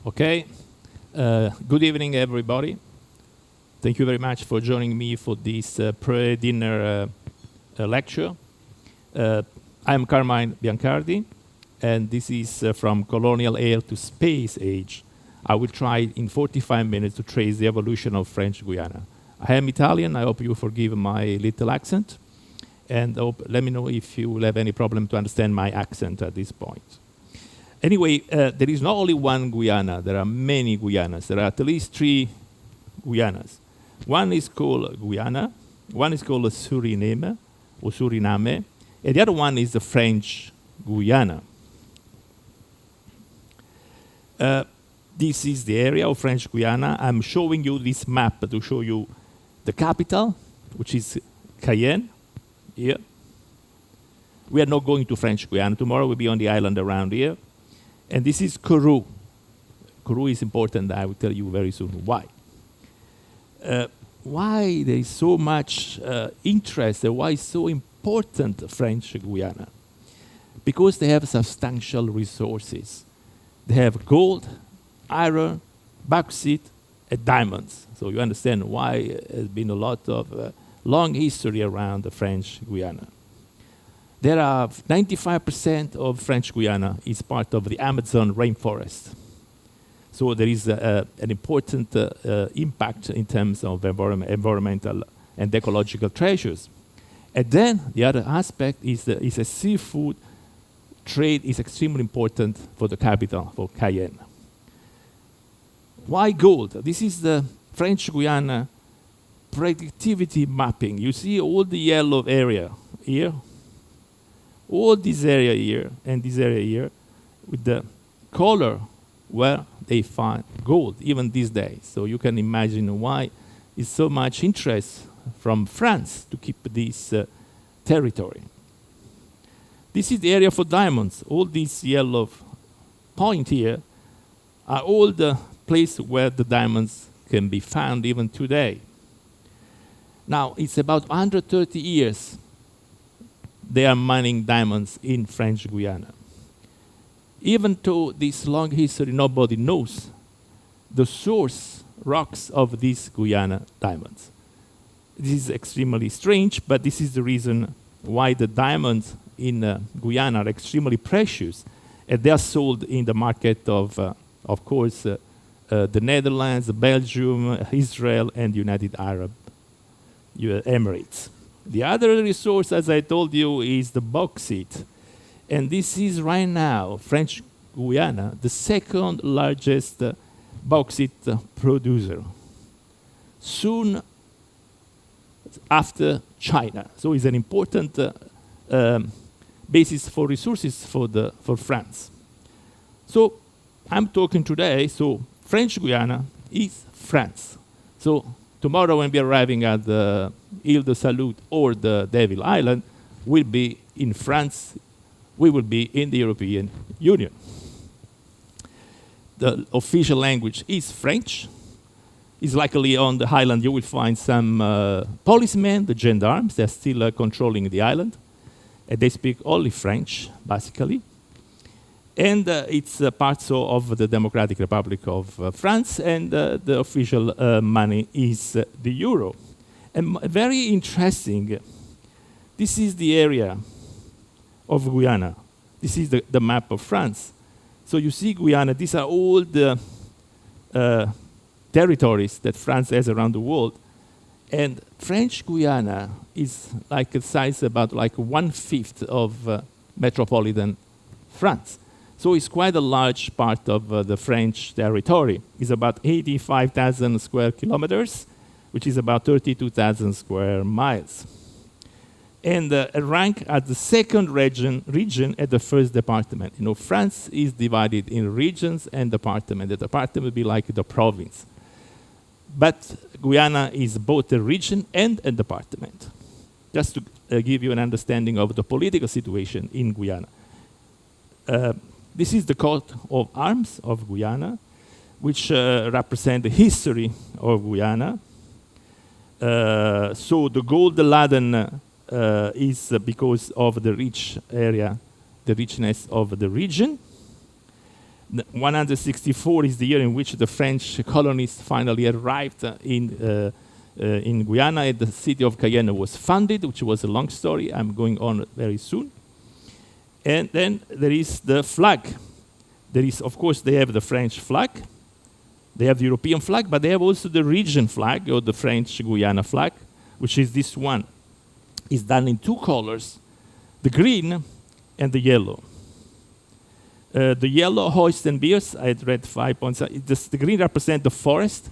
Okay. Good evening, everybody. Thank you very much for joining me for this pre-dinner lecture. I'm Carmine Biancardi, and this is from Colonial Air to Space Age. I will try in 45 minutes to trace the evolution of French Guiana. I am Italian. I hope you forgive my little accent, and let me know if you will have any problem to understand my accent at this point. Anyway, there is not only one Guyana, there are many Guyanas. There are at least 3 Guyanas. One is called Guyana, one is called Suriname, or Suriname, and the other one is the French Guyana. This is the area of French Guyana. I'm showing you this map to show you the capital, which is Cayenne, here. We are not going to French Guyana. Tomorrow we'll be on the island around here. And this is Kourou. Kourou is important. I will tell you very soon why. Why there is so much interest and why it's so important French Guiana? Because they have substantial resources. They have gold, iron, bauxite, and diamonds. So you understand why there's been a lot of long history around the French Guiana. There are 95% of French Guiana is part of the Amazon rainforest. So there is an important impact in terms of environmental and ecological treasures. And then the other aspect is a seafood trade is extremely important for the capital, for Cayenne. Why gold? This is the French Guiana productivity mapping. You see all the yellow area here, all this area here and this area here with the color where they find gold, even these days. So you can imagine why is so much interest from France to keep this territory. This is the area for diamonds. All these yellow point here are all the places where the diamonds can be found even today. Now, it's about 130 years they are mining diamonds in French Guiana. Even though this long history, nobody knows the source rocks of these Guyana diamonds. This is extremely strange, but this is the reason why the diamonds in Guyana are extremely precious, and they are sold in the market of course, the Netherlands, Belgium, Israel, and United Arab Emirates. The other resource, as I told you, is the bauxite. And this is right now, French Guiana, the second largest bauxite producer. Soon after China. So it's an important basis for resources for France. So I'm talking today, so French Guiana is France. So tomorrow when we're arriving at the Ile de Salute or the Devil Island, we'll be in France, we will be in the European Union. The official language is French. It's likely on the island you will find some policemen, the gendarmes, they're still controlling the island. And they speak only French, basically. And it's part so of the Democratic Republic of France, and the official money is the euro. And very interesting, this is the area of Guyana. This is the map of France. So you see Guyana, these are all the territories that France has around the world. And French Guiana is like a size about like 1/5 of metropolitan France. So it's quite a large part of the French territory. It's about 85,000 square kilometers, which is about 32,000 square miles. And rank at the second region at the first department. You know, France is divided in regions and departments. The department would be like the province. But Guyana is both a region and a department. Just to give you an understanding of the political situation in Guyana. This is the coat of arms of Guyana, which represent the history of Guyana. So the gold laden is because of the rich area, the richness of the region. 164 is the year in which the French colonists finally arrived in Guyana, and the city of Cayenne was founded, which was a long story. I'm going on very soon. And then there is the flag. There is, of course, they have the French flag. They have the European flag, but they have also the region flag, or the French Guyana flag, which is this one. It's done in two colors, the green and the yellow. The yellow hoist and beers, I had read 5 points. The green represents the forest,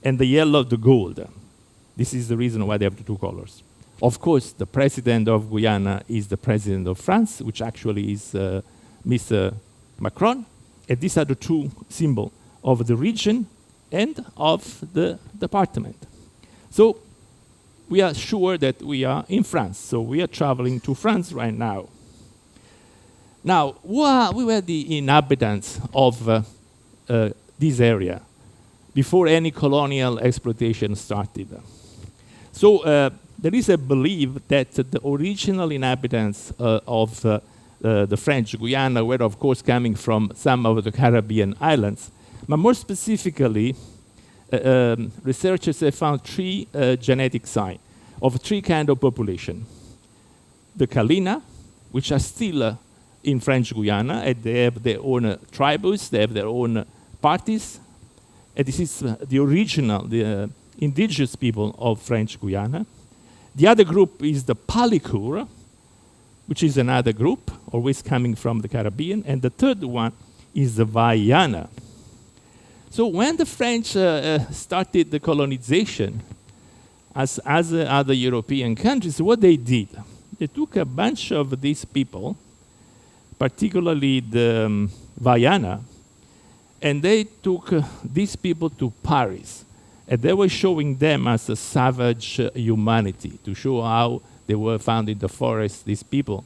and the yellow the gold. This is the reason why they have the two colors. Of course, the president of Guyana is the president of France, which actually is Mr. Macron. And these are the two symbols of the region and of the department. So we are sure that we are in France. So we are traveling to France right now. Now, we were the inhabitants of this area before any colonial exploitation started. So there is a belief that the original inhabitants of the French Guyana were, of course, coming from some of the Caribbean islands. But more specifically, researchers have found three genetic signs of three kinds of population. The Kalina, which are still in French Guyana, and they have their own tribes, they have their own parties. And this is the original, the indigenous people of French Guyana. The other group is the Palikur, which is another group, always coming from the Caribbean. And the third one is the Vaiana. So when the French started the colonization, as other European countries, what they did, they took a bunch of these people, particularly the Vaiana, and they took these people to Paris. And they were showing them as a savage humanity, to show how they were found in the forest, these people.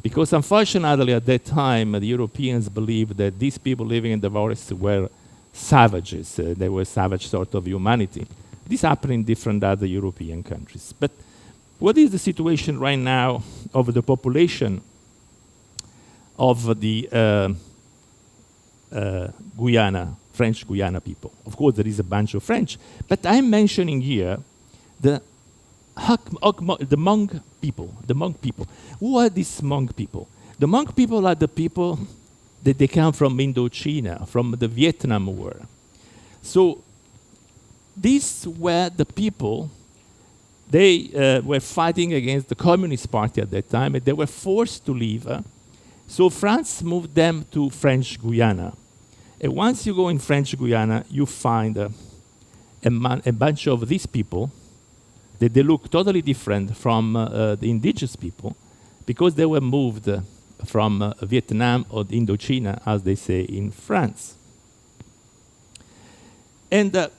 Because unfortunately at that time, the Europeans believed that these people living in the forest were savages. They were savage sort of humanity. This happened in different other European countries. But what is the situation right now of the population of the Guyana, French Guyana people? Of course, there is a bunch of French, but I'm mentioning here the Hmong people. The Hmong people. Who are these Hmong people? The Hmong people are the people that they come from Indochina, from the Vietnam War. So these were the people. They were fighting against the Communist Party at that time, and they were forced to leave. So France moved them to French Guyana. And once you go in French Guyana, you find a bunch of these people that they look totally different from the indigenous people because they were moved from Vietnam or Indochina, as they say in France. And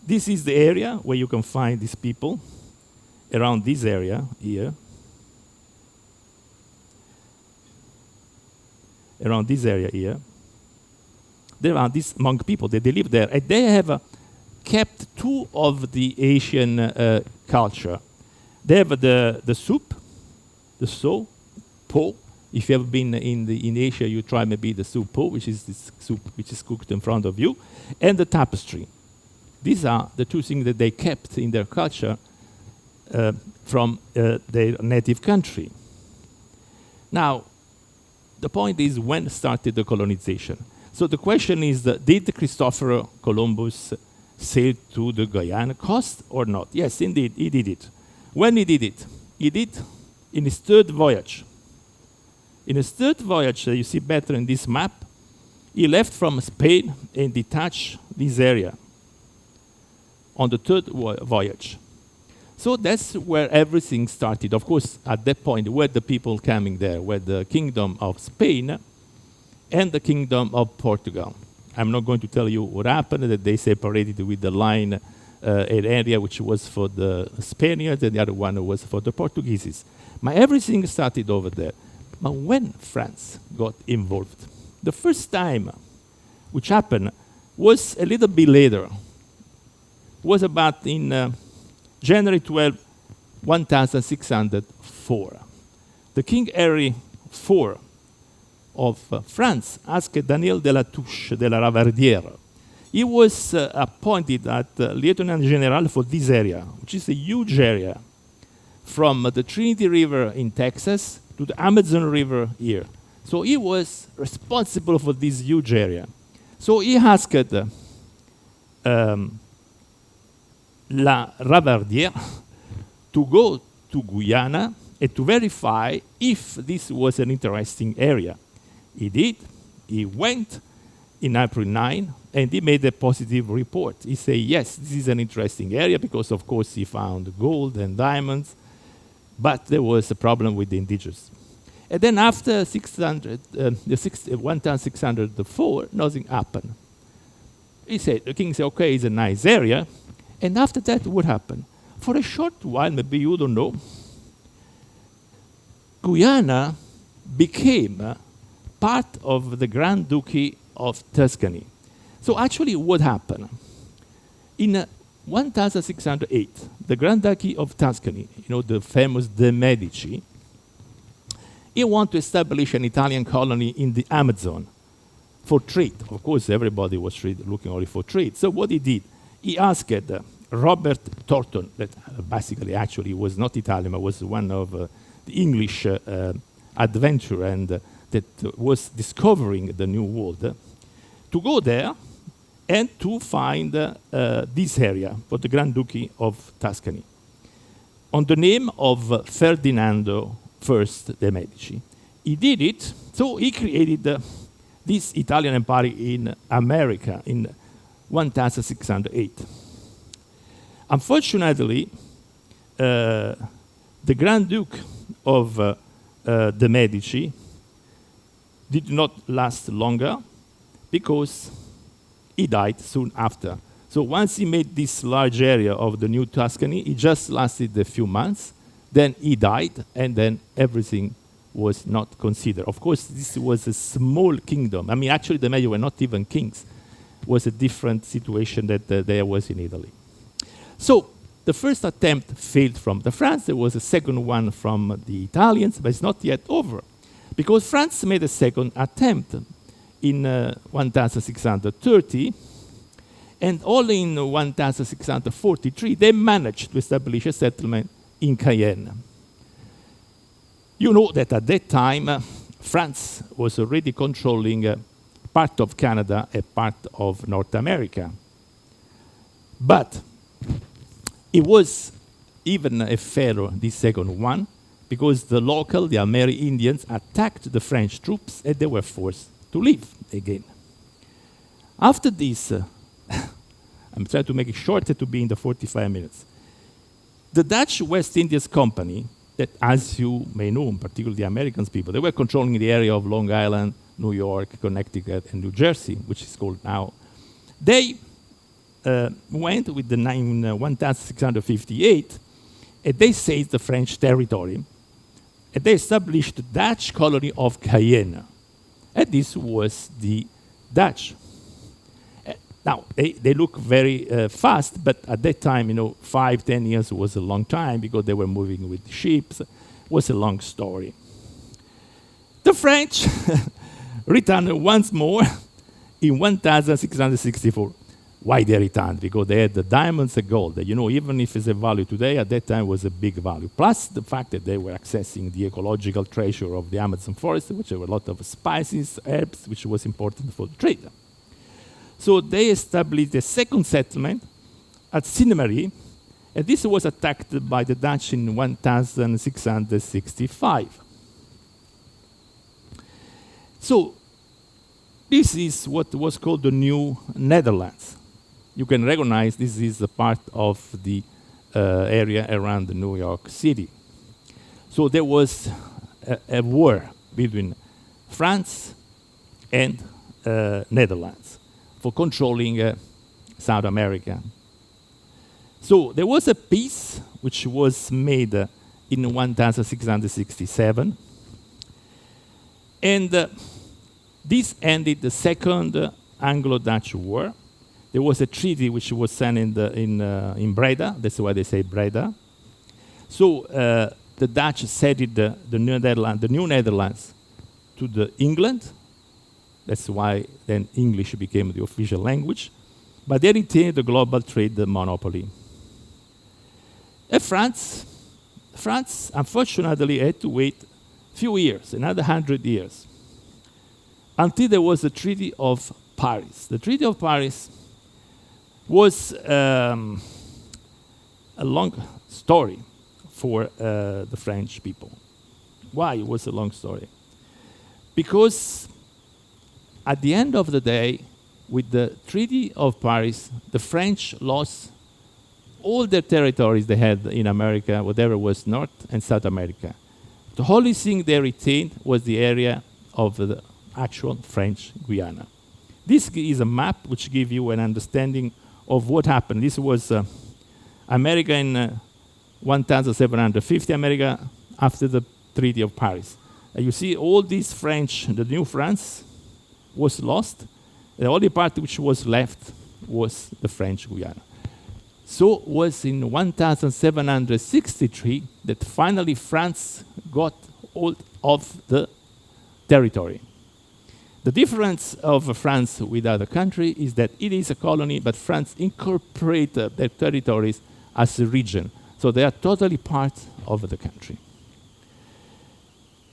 this is the area where you can find these people, around this area here. Around this area here. There are these Hmong people, they live there, and they have kept two of the Asian culture. They have the soup, the so, po. If you have been in Asia, you try maybe the soup po, which is this soup which is cooked in front of you, and the tapestry. These are the two things that they kept in their culture from their native country. Now, the point is, when started the colonization? So the question is, did Christopher Columbus sail to the Guyana coast or not? Yes, indeed, he did it. When he did it? He did in his third voyage. In his third voyage, you see better in this map, he left from Spain and detached this area on the third voyage. So that's where everything started. Of course, at that point, were the people coming there, were the kingdom of Spain and the kingdom of Portugal. I'm not going to tell you what happened, that they separated with the line an area which was for the Spaniards and the other one was for the Portuguese. But everything started over there. But when France got involved, the first time which happened was a little bit later. Was about in January 12, 1604. The King Henry IV of France asked Daniel de la Touche de la Ravardière. He was appointed as Lieutenant General for this area, which is a huge area, from the Trinity River in Texas to the Amazon River here. So he was responsible for this huge area. So he asked La Ravardière to go to Guyana and to verify if this was an interesting area. He did. He went in April 9, and he made a positive report. He said, yes, this is an interesting area because, of course, he found gold and diamonds, but there was a problem with the indigenous. And then after 1604, nothing happened. The king said, okay, it's a nice area. And after that, what happened? For a short while, maybe you don't know, Guyana became part of the Grand Duchy of Tuscany. So actually, what happened? In 1608, the Grand Duchy of Tuscany, the famous De Medici, he wanted to establish an Italian colony in the Amazon for trade. Of course, everybody was looking only for trade. So what he did, he asked Robert Thornton, that basically actually was not Italian, but was one of the English adventurer and that was discovering the New World, to go there and to find this area for the Grand Duchy of Tuscany, on the name of Ferdinando I de' Medici. He did it, so he created this Italian empire in America in 1608. Unfortunately, the Grand Duke of de' Medici did not last longer because he died soon after. So once he made this large area of the new Tuscany, it just lasted a few months. Then he died, and then everything was not considered. Of course, this was a small kingdom. I mean, actually, the Medici were not even kings. It was a different situation that there was in Italy. So the first attempt failed from the France. There was a second one from the Italians, but it's not yet over, because France made a second attempt in 1630, and only in 1643 they managed to establish a settlement in Cayenne. You know that at that time, France was already controlling part of Canada and part of North America. But it was even a failure, this second one, because the Ameri Indians attacked the French troops and they were forced to leave again. After this, I'm trying to make it shorter to be in the 45 minutes. The Dutch West Indies Company, that as you may know, particularly the American people, they were controlling the area of Long Island, New York, Connecticut, and New Jersey, which is called now. They went with the 1658, and they seized the French territory, and they established the Dutch colony of Cayenne. And this was the Dutch. Now, they look very fast, but at that time, 5-10 years was a long time because they were moving with ships. It was a long story. The French returned once more in 1664. Why they returned? Because they had the diamonds and gold. Even if it's a value today, at that time it was a big value. Plus the fact that they were accessing the ecological treasure of the Amazon forest, which were a lot of spices, herbs, which was important for the trade. So they established a second settlement at Sine-Marie, and this was attacked by the Dutch in 1665. So this is what was called the New Netherlands. You can recognize this is a part of the area around New York City. So there was a war between France and Netherlands for controlling South America. So there was a peace which was made in 1667, and this ended the Second Anglo-Dutch War, there was a treaty which was signed in Breda. That's why they say Breda. So the Dutch ceded the New Netherlands to the England. That's why then English became the official language. But they retained the global trade monopoly. And France, unfortunately, had to wait a few years, another 100 years, until there was the Treaty of Paris. The Treaty of Paris was a long story for the French people. Why it was a long story? Because at the end of the day, with the Treaty of Paris, the French lost all their territories they had in America, whatever was North and South America. The only thing they retained was the area of the actual French Guiana. This is a map which gives you an understanding of what happened. This was America in 1750, America after the Treaty of Paris. You see all these French, the new France was lost. The only part which was left was the French Guiana. So it was in 1763 that finally France got hold of the territory. The difference of France with other countries is that it is a colony, but France incorporated their territories as a region. So they are totally part of the country.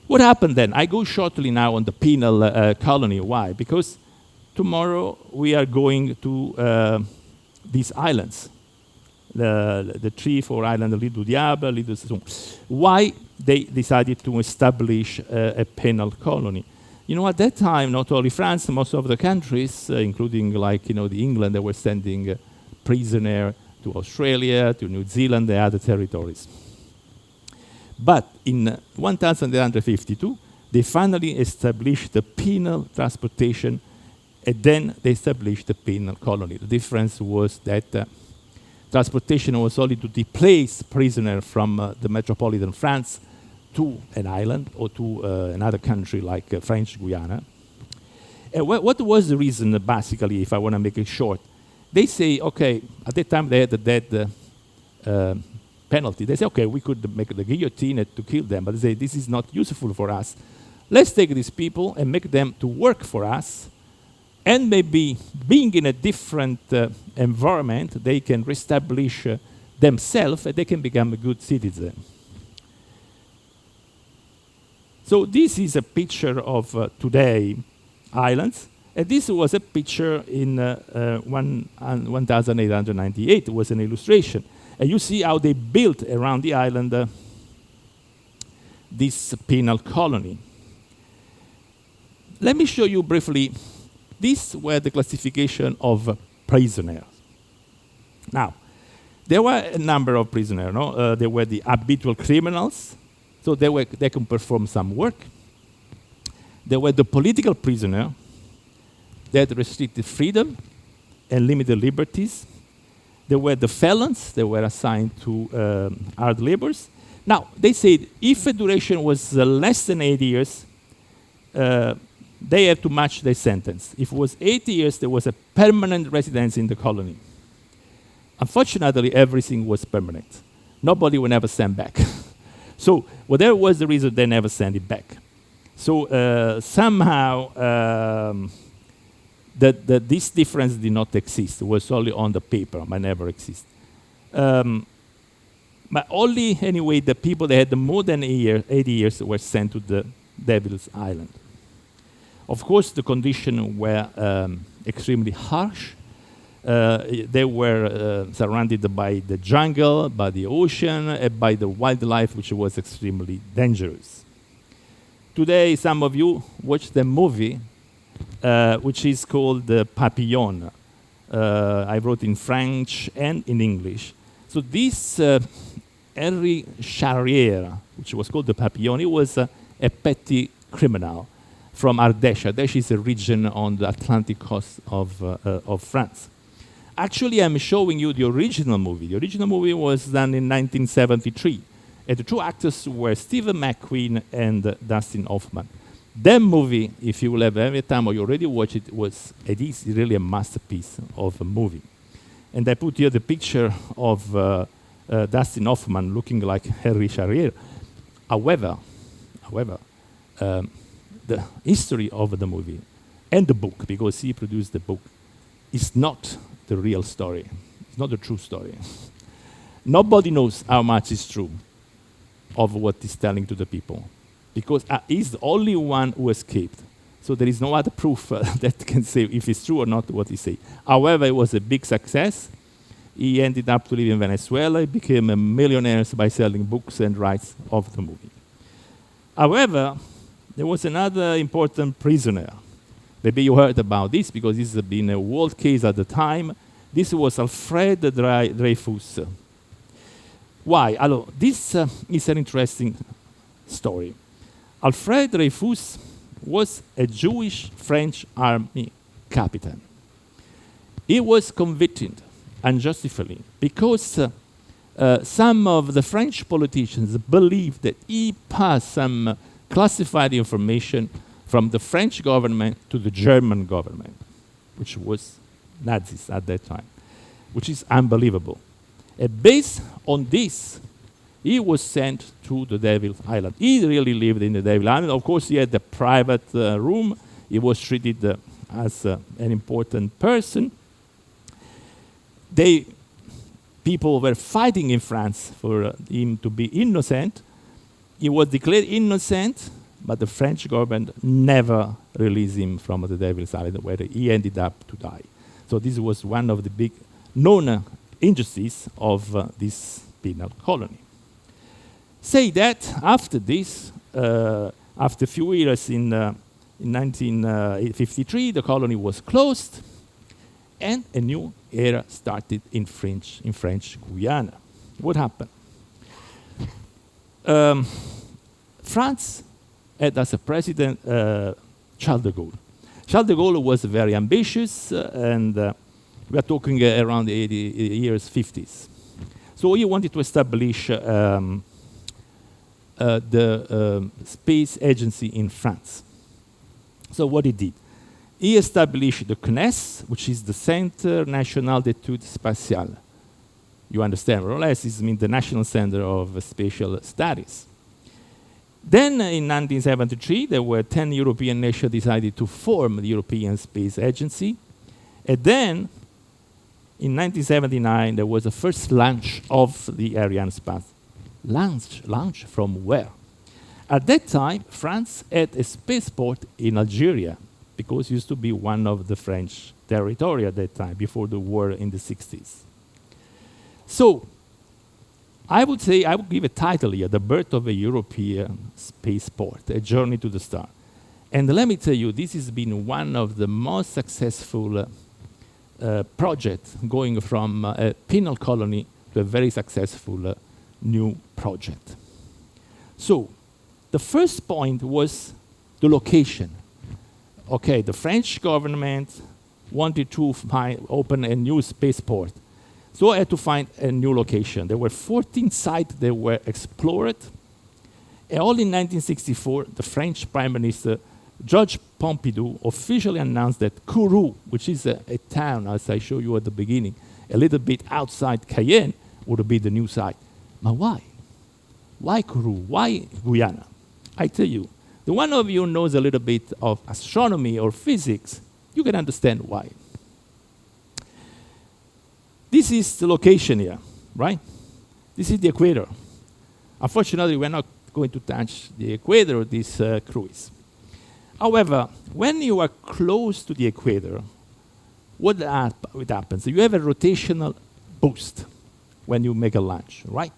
What happened then? I go shortly now on the penal colony. Why? Because tomorrow we are going to these islands. The 3-4 islands, l'île du Diable, l'île de Saison. Why they decided to establish a penal colony? You know, at that time, not only France, most of the countries, including like, you know, the England, they were sending prisoners to Australia, to New Zealand, and other territories. But in 1852, they finally established the penal transportation, and then they established the penal colony. The difference was that transportation was only to displace prisoners from the metropolitan France to an island or to another country like French Guiana. What was the reason, basically, if I want to make it short? They say, okay, at that time they had the death penalty. They say, okay, we could make the guillotine to kill them, but they say, this is not useful for us. Let's take these people and make them to work for us, and maybe being in a different environment, they can reestablish themselves and they can become a good citizen. So this is a picture of today islands, and this was a picture in 1898. It was an illustration. And you see how they built around the island this penal colony. Let me show you briefly. These were the classification of prisoners. Now, there were a number of prisoners. No? There were the habitual criminals, so they can perform some work. There were the political prisoners that restricted freedom and limited liberties. There were the felons that were assigned to hard labors. Now, they said if a duration was less than 8 years, they had to match their sentence. If it was 8 years, there was a permanent residence in the colony. Unfortunately, everything was permanent. Nobody would ever send back. So whatever was the reason, they never sent it back. So somehow, this difference did not exist. It was only on the paper, but never exist. But only, anyway, the people that had more than 80 years were sent to the Devil's Island. Of course, the conditions were extremely harsh. They were surrounded by the jungle, by the ocean, and by the wildlife, which was extremely dangerous. Today, some of you watched the movie, which is called Papillon. I wrote in French and in English. So this Henri Charrière, which was called the Papillon, he was a petty criminal from Ardèche. Ardèche is a region on the Atlantic coast of France. Actually, I'm showing you the original movie. The original movie was done in 1973. And the two actors were Stephen McQueen and Dustin Hoffman. That movie, if you will have every time or you already watch it, it is really a masterpiece of a movie. And I put here the picture of Dustin Hoffman looking like Henry Charrier. However, the history of the movie and the book, because he produced the book, is not the real story. It's not the true story. Nobody knows how much is true of what he's telling to the people, because he's the only one who escaped. So there is no other proof that can say if it's true or not what he said. However, it was a big success. He ended up to live in Venezuela. He became a millionaire by selling books and rights of the movie. However, there was another important prisoner. Maybe you heard about this because this has been a world case at the time. This was Alfred Dreyfus. Why? Alors, this is an interesting story. Alfred Dreyfus was a Jewish French army captain. He was convicted unjustifiably because some of the French politicians believed that he passed some classified information from the French government to the German government, which was Nazis at that time, which is unbelievable. And based on this, he was sent to the Devil's Island. He really lived in the Devil's Island. Of course, he had a private room. He was treated as an important person. People were fighting in France for him to be innocent. He was declared innocent, but the French government never released him from the Devil's Island, where he ended up to die. So this was one of the big known injustices of this penal colony. Say that after this, after a few years in 1953, the colony was closed, and a new era started in French Guiana. What happened? France had as a president Charles de Gaulle. Charles de Gaulle was very ambitious, and we are talking around the years 50s. So he wanted to establish the space agency in France. So what he did? He established the CNES, which is the Centre National d'Études Spatiales. You understand, more or less, it means the National Center of Spatial Studies. Then in 1973, there were 10 European nations decided to form the European Space Agency. And then in 1979, there was the first launch of the Ariane space. Launch from where? At that time, France had a spaceport in Algeria, because it used to be one of the French territory at that time, before the war in the 60s. So, I would say, I would give a title here, The Birth of a European Spaceport, A Journey to the Star. And let me tell you, this has been one of the most successful projects, going from a penal colony to a very successful new project. So, the first point was the location. Okay, the French government wanted to open a new spaceport. So I had to find a new location. There were 14 sites that were explored. And all in 1964, the French Prime Minister, Georges Pompidou, officially announced that Kourou, which is a town, as I showed you at the beginning, a little bit outside Cayenne, would be the new site. But why? Why Kourou? Why Guyana? I tell you, the one of you knows a little bit of astronomy or physics, you can understand why. This is the location here, right? This is the equator. Unfortunately, we're not going to touch the equator of this cruise. However, when you are close to the equator, what happens? You have a rotational boost when you make a launch, right?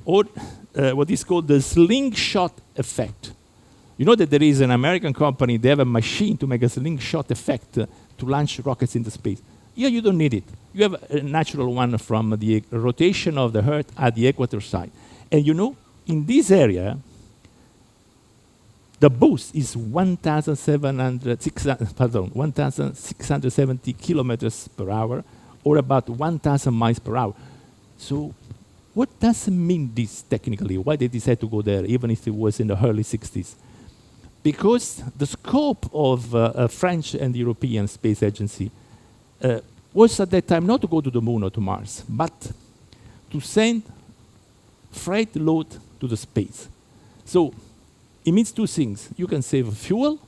Or what is called the slingshot effect. You know that there is an American company, they have a machine to make a slingshot effect to launch rockets into space. Here you don't need it. You have a natural one from the rotation of the Earth at the equator side. And you know, in this area, the boost is 1,670 kilometers per hour, or about 1,000 miles per hour. So what does it mean this technically? Why they decided to go there, even if it was in the early 60s? because the scope of a French and European Space Agency was at that time not to go to the moon or to Mars, but to send freight load to the space. So it means two things. You can save fuel,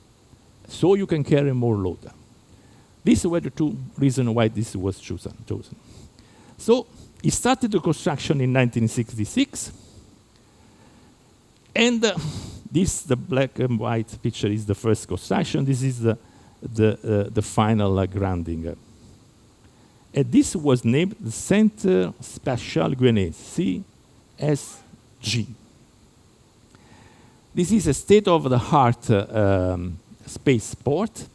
so you can carry more load. These were the two reasons why this was chosen. So he started the construction in 1966, and the black and white picture is the first construction. This is the final grounding. And this was named the Centre Spatial Guyanais, CSG. This is a state-of-the-art spaceport.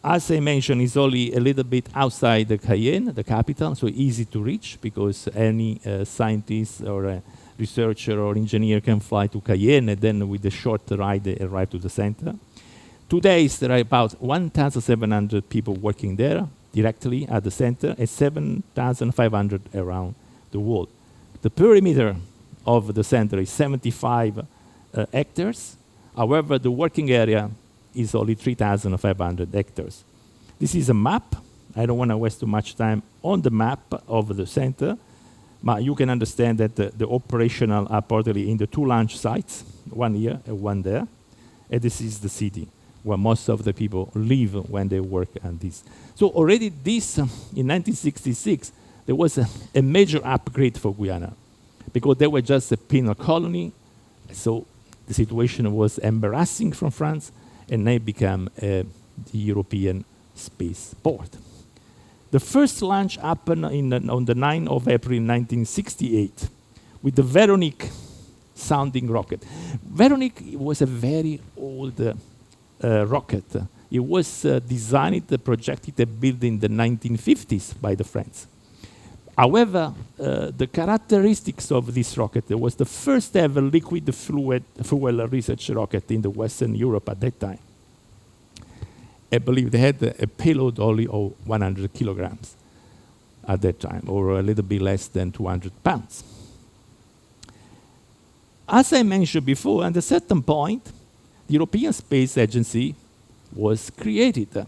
As I mentioned, it's only a little bit outside the Cayenne, the capital, so easy to reach because any scientist or researcher or engineer can fly to Cayenne and then with a short ride they arrive to the center. Today there are about 1,700 people working there directly at the center and 7,500 around the world. The perimeter of the center is 75 hectares. However, the working area is only 3,500 hectares. This is a map. I don't want to waste too much time on the map of the center, but you can understand that the operational are partly in the two launch sites, one here and one there. And this is the city where most of the people live when they work on this. So already this, in 1966, there was a major upgrade for Guyana because they were just a penal colony. So the situation was embarrassing from France, and now it became the European spaceport. The first launch happened on the 9th of April 1968 with the Veronique sounding rocket. Veronique was a very old rocket. It was designed, projected, and built in the 1950s by the French. However, the characteristics of this rocket, it was the first ever liquid fuel research rocket in the Western Europe at that time. I believe they had a payload only of 100 kilograms at that time, or a little bit less than 200 pounds. As I mentioned before, at a certain point, the European Space Agency was created.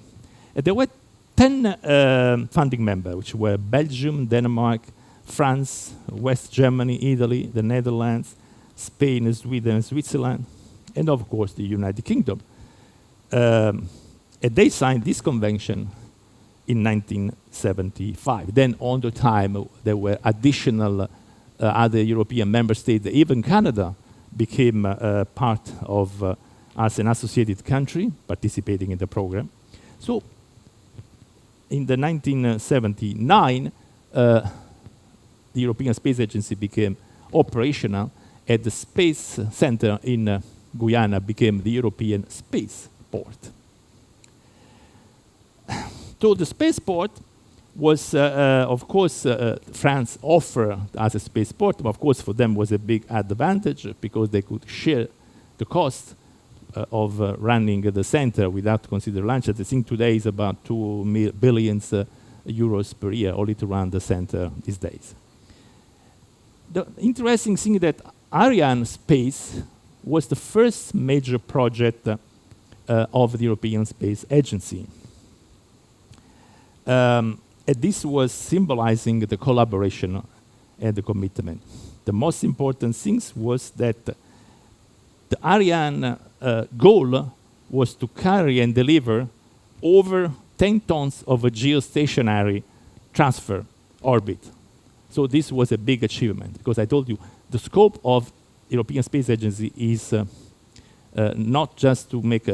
There were 10 funding members, which were Belgium, Denmark, France, West Germany, Italy, the Netherlands, Spain, Sweden, Switzerland, and of course the United Kingdom. And they signed this convention in 1975. Then on the time, there were additional other European member states, even Canada became part of, as an associated country, participating in the program. So in the 1979, the European Space Agency became operational, and the Space Center in Guyana became the European Spaceport. So the spaceport was, of course, France offered as a spaceport, but of course for them was a big advantage because they could share the cost of running the center without considering launch. I think today is about 2 billion euros per year only to run the center these days. The interesting thing is that Arianespace was the first major project of the European Space Agency. And this was symbolizing the collaboration and the commitment. The most important things was that the Ariane goal was to carry and deliver over 10 tons of a geostationary transfer orbit. So this was a big achievement because I told you the scope of European Space Agency is not just to make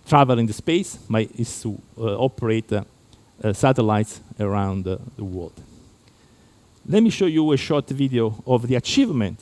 travel in the space, but is to operate satellites around the world. Let me show you a short video of the achievement.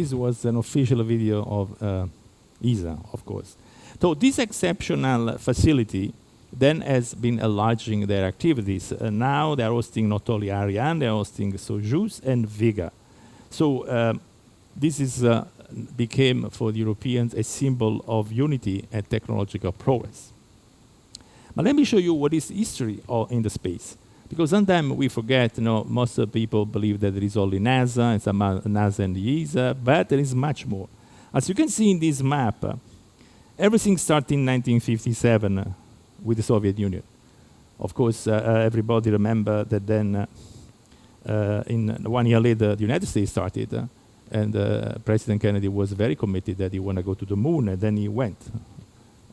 this was an official video of ESA, of course. So this exceptional facility then has been enlarging their activities. Now they're hosting not only Ariane, they're hosting Soyuz and Vega. So this is became for the Europeans a symbol of unity and technological progress. But let me show you what is history in the space. Because sometimes we forget, most of the people believe that there is only NASA and some NASA and ESA, but there is much more. As you can see in this map, everything started in 1957 with the Soviet Union. Of course, everybody remember that then in 1 year later, the United States started, and President Kennedy was very committed that he want to go to the moon, and then he went.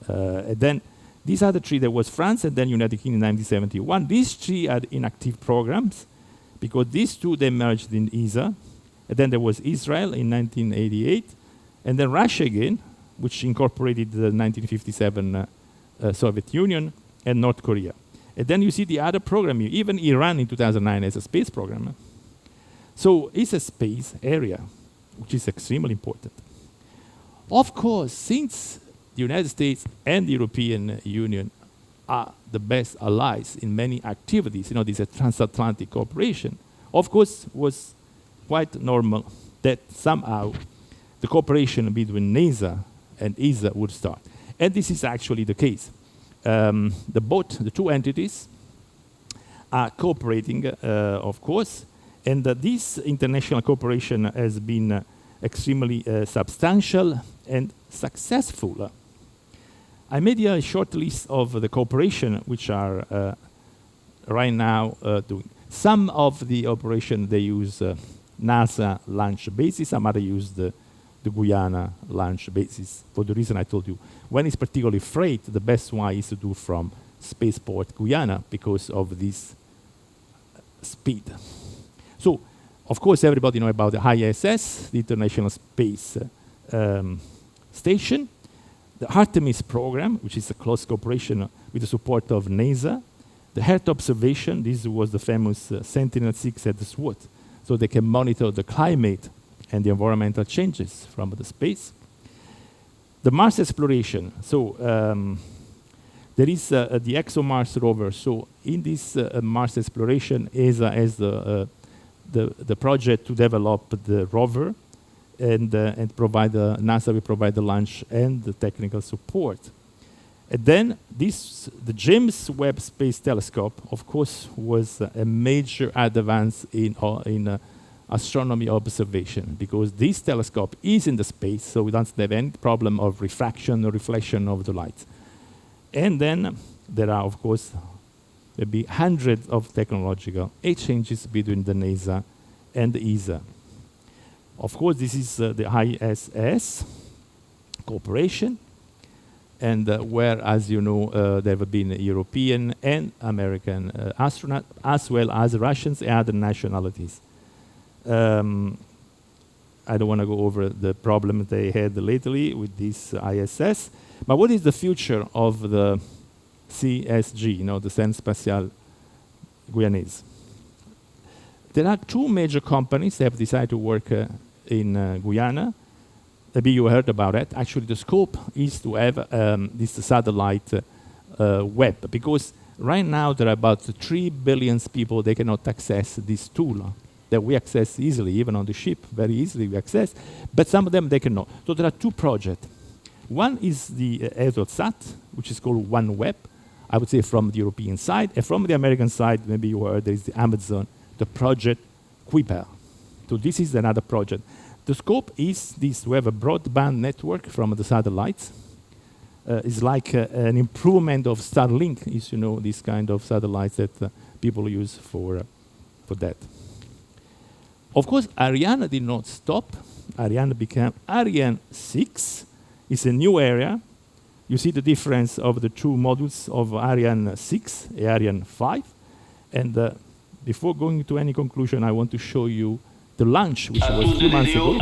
And then these are the three. There was France and then United Kingdom in 1971. These three are inactive programs because these two, they merged in ESA. And then there was Israel in 1988. And then Russia again, which incorporated the 1957 Soviet Union, and North Korea. And then you see the other program, even Iran in 2009 as a space program. So it's a space area, which is extremely important. Of course, since the United States and the European Union are the best allies in many activities, this is a transatlantic cooperation, of course, was quite normal that somehow the cooperation between NASA and ESA would start. And this is actually the case. The two entities are cooperating, of course, and this international cooperation has been extremely substantial and successful. I made a short list of the cooperation which are right now doing. Some of the operation they use NASA launch bases, some other use the Guyana launch basis for the reason I told you. When it's particularly freight, the best one is to do from Spaceport Guyana because of this speed. So, of course, everybody know about the ISS, the International Space Station, the Artemis program, which is a close cooperation with the support of NASA, the Earth observation, this was the famous Sentinel-6 at the SWOT, so they can monitor the climate and the environmental changes from the space. The Mars exploration, so there is the ExoMars rover. So in this Mars exploration, ESA has the project to develop the rover and provide NASA will provide the launch and the technical support. And then the James Webb Space Telescope, of course, was a major advance in astronomy observation because this telescope is in the space, so we don't have any problem of refraction or reflection of the light. And then there are, of course, maybe hundreds of technological exchanges between the NASA and the ESA. Of course, this is the ISS cooperation, and where, as you know, there have been European and American astronauts, as well as Russians and other nationalities. I don't want to go over the problem they had lately with this ISS, but what is the future of the CSG, the Centre Spatial Guyanese? There are two major companies that have decided to work in Guyana. Maybe you heard about it. Actually, the scope is to have this satellite web, because right now there are about 3 billion people, they cannot access this tool that we access easily, even on the ship, very easily we access, but some of them they cannot. So there are two projects. One is the EUTELSAT, which is called OneWeb, I would say from the European side, and from the American side, maybe you heard there is the Amazon, the project Kuiper. So this is another project. The scope is this, to have a broadband network from the satellites. It's like an improvement of Starlink, is this kind of satellites that people use for that. Of course, Ariane did not stop. Ariane became Ariane 6. It's a new area. You see the difference of the two modules of Ariane 6 and Ariane 5. And before going to any conclusion, I want to show you the launch, which was 2 months ago,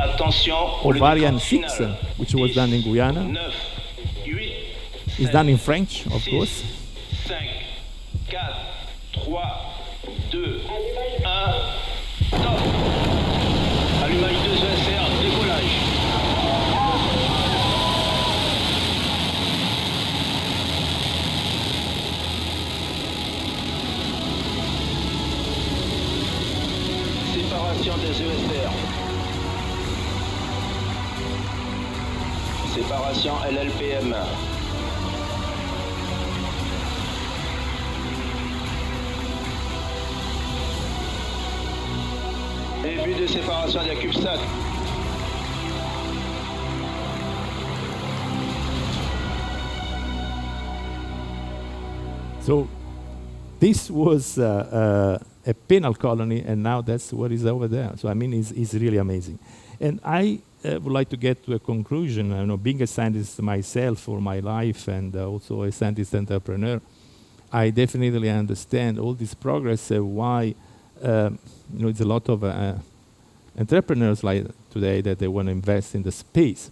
of Ariane 6, which was done in Guyana. It's done in French, of course. 5, 4, 3, 2, 1, top. Allumage 2 ESR, décollage. Séparation des ESR. Séparation LLPM. Début de séparation des CubeSat. So this was a penal colony, and now that's what is over there. So I mean, it's really amazing. And I would like to get to a conclusion. You know, being a scientist myself for my life, and also a scientist entrepreneur, I definitely understand all this progress. Why, you know, it's a lot of entrepreneurs like today that they want to invest in the space.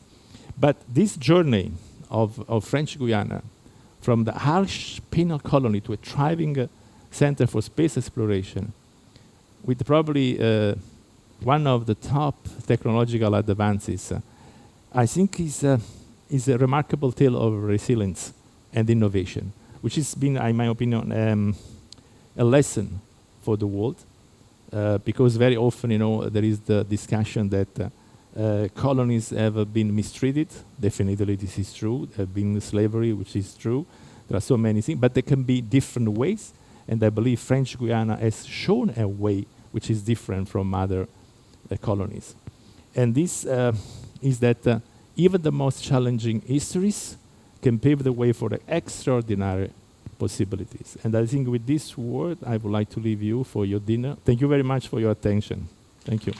But this journey of French Guiana, from the harsh penal colony to a thriving center for space exploration, with probably one of the top technological advances, I think is a remarkable tale of resilience and innovation, which has been, in my opinion, a lesson for the world, because very often, you know, there is the discussion that colonies have been mistreated. Definitely this is true. There have been slavery, which is true. There are so many things, but there can be different ways. And I believe French Guiana has shown a way which is different from other colonies. And this is that even the most challenging histories can pave the way for the extraordinary possibilities. And I think with this word, I would like to leave you for your dinner. Thank you very much for your attention. Thank you.